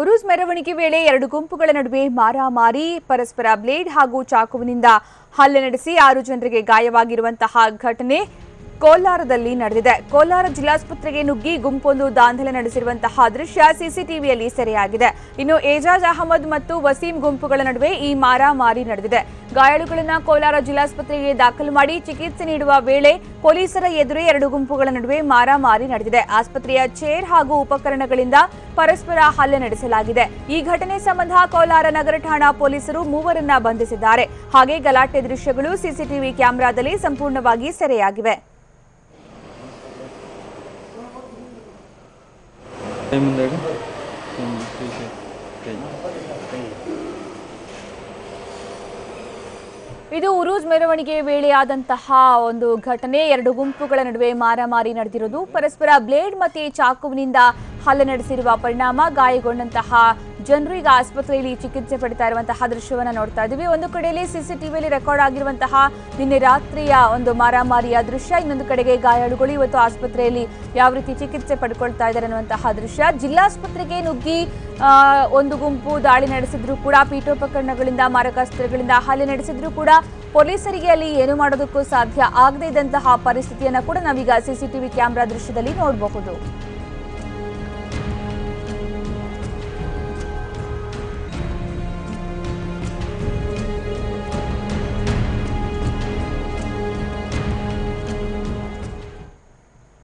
ಉರುಸ್ ಮೆರವಣಿಗೆ ವೇಳೆ ಎರಡು ಗುಂಪುಗಳ ನಡುವೆ ಮಾರಾಮಾರಿ, ಪರಸ್ಪರ ಬ್ಲೇಡ್ ಹಾಗೂ ಚಾಕುವಿನಿಂದ ಹಲ್ಲೆ ನಡೆಸಿ 6 ಜನರಿಗೆ ಗಾಯವಾಗಿರುವಂತಹ ಘಟನೆ ಕೋಲಾರದಲ್ಲಿ ನಡೆದಿದೆ. ಕೋಲಾರ ಜಿಲ್ಲಾಸ್ಪತ್ರೆಗೆ ನುಗ್ಗಿ ಗುಂಪೊಂದು ದಾಂಧಲೆ ನಡೆಸಿರುವಂತಹ ದೃಶ್ಯ ಸಿಸಿಟಿವಿಯಲ್ಲಿ ಸೆರೆಯಾಗಿದೆ. ಇನ್ನು ಏಜಾಜ್ ಅಹಮದ್ ಮತ್ತು ವಸೀಂ ಗುಂಪುಗಳ ನಡುವೆ ಈ ಮಾರಾಮಾರಿ ನಡೆದಿದೆ. ಗಾಯಾಳುಗಳನ್ನು ಕೋಲಾರ ಜಿಲ್ಲಾಸ್ಪತ್ರೆಗೆ ದಾಖಲು ಮಾಡಿ ಚಿಕಿತ್ಸೆ ನೀಡುವ ವೇಳೆ ಪೊಲೀಸರ ಎದುರೇ ಎರಡು ಗುಂಪುಗಳ ನಡುವೆ ಮಾರಾಮಾರಿ ನಡೆದಿದೆ. ಆಸ್ಪತ್ರೆಯ ಚೇರ್ ಹಾಗೂ ಉಪಕರಣಗಳಿಂದ ಪರಸ್ಪರ ಹಲ್ಲೆ ನಡೆಸಲಾಗಿದೆ. ಈ ಘಟನೆ ಸಂಬಂಧ ಕೋಲಾರ ನಗರ ಠಾಣಾ ಪೊಲೀಸರು 3 ಬಂಧಿಸಿದ್ದಾರೆ. ಹಾಗೆ ಗಲಾಟೆ ದೃಶ್ಯಗಳು ಸಿಸಿಟಿವಿ ಕ್ಯಾಮೆರಾದಲ್ಲಿ ಸಂಪೂರ್ಣವಾಗಿ ಸೆರೆಯಾಗಿವೆ. ಇದು ಉರೂಜ್ ಮೆರವಣಿಗೆ ವೇಳೆಯಾದಂತಹ ಒಂದು ಘಟನೆ. ಎರಡು ಗುಂಪುಗಳ ನಡುವೆ ಮಾರಾಮಾರಿ ನಡೆದಿರುವುದು, ಪರಸ್ಪರ ಬ್ಲೇಡ್ ಮತ್ತು ಚಾಕುವಿನಿಂದ ಹಲ್ಲೆ ನಡೆಸಿರುವ ಪರಿಣಾಮ ಗಾಯಗೊಂಡಂತಹ ಜನರು ಈಗ ಆಸ್ಪತ್ರೆಯಲ್ಲಿ ಚಿಕಿತ್ಸೆ ಪಡಿತಾ ಇರುವಂತಹ ದೃಶ್ಯವನ್ನು ನೋಡ್ತಾ ಇದ್ದೀವಿ. ಒಂದು ಕಡೆಯಲ್ಲಿ ಸಿಸಿಟಿವಿಯಲ್ಲಿ ರೆಕಾರ್ಡ್ ಆಗಿರುವಂತಹ ನಿನ್ನೆ ರಾತ್ರಿಯ ಒಂದು ಮಾರಾಮಾರಿಯ ದೃಶ್ಯ, ಇನ್ನೊಂದು ಕಡೆಗೆ ಗಾಯಾಳುಗಳು ಇವತ್ತು ಆಸ್ಪತ್ರೆಯಲ್ಲಿ ಯಾವ ರೀತಿ ಚಿಕಿತ್ಸೆ ಪಡ್ಕೊಳ್ತಾ ಇದ್ದಾರೆ ಅನ್ನುವಂತಹ ದೃಶ್ಯ. ಜಿಲ್ಲಾಸ್ಪತ್ರೆಗೆ ನುಗ್ಗಿ ಒಂದು ಗುಂಪು ದಾಳಿ ನಡೆಸಿದ್ರು ಕೂಡ, ಪೀಠೋಪಕರಣಗಳಿಂದ ಮಾರಕಾಸ್ತ್ರಗಳಿಂದ ಹಲ್ಲೆ ನಡೆಸಿದ್ರು ಕೂಡ ಪೊಲೀಸರಿಗೆ ಅಲ್ಲಿ ಏನು ಮಾಡೋದಕ್ಕೂ ಸಾಧ್ಯ ಆಗದೇ ಇದ್ದಂತಹ ಪರಿಸ್ಥಿತಿಯನ್ನು ಕೂಡ ನಾವೀಗ ಸಿಸಿಟಿವಿ ಕ್ಯಾಮೆರಾ ದೃಶ್ಯದಲ್ಲಿ ನೋಡಬಹುದು.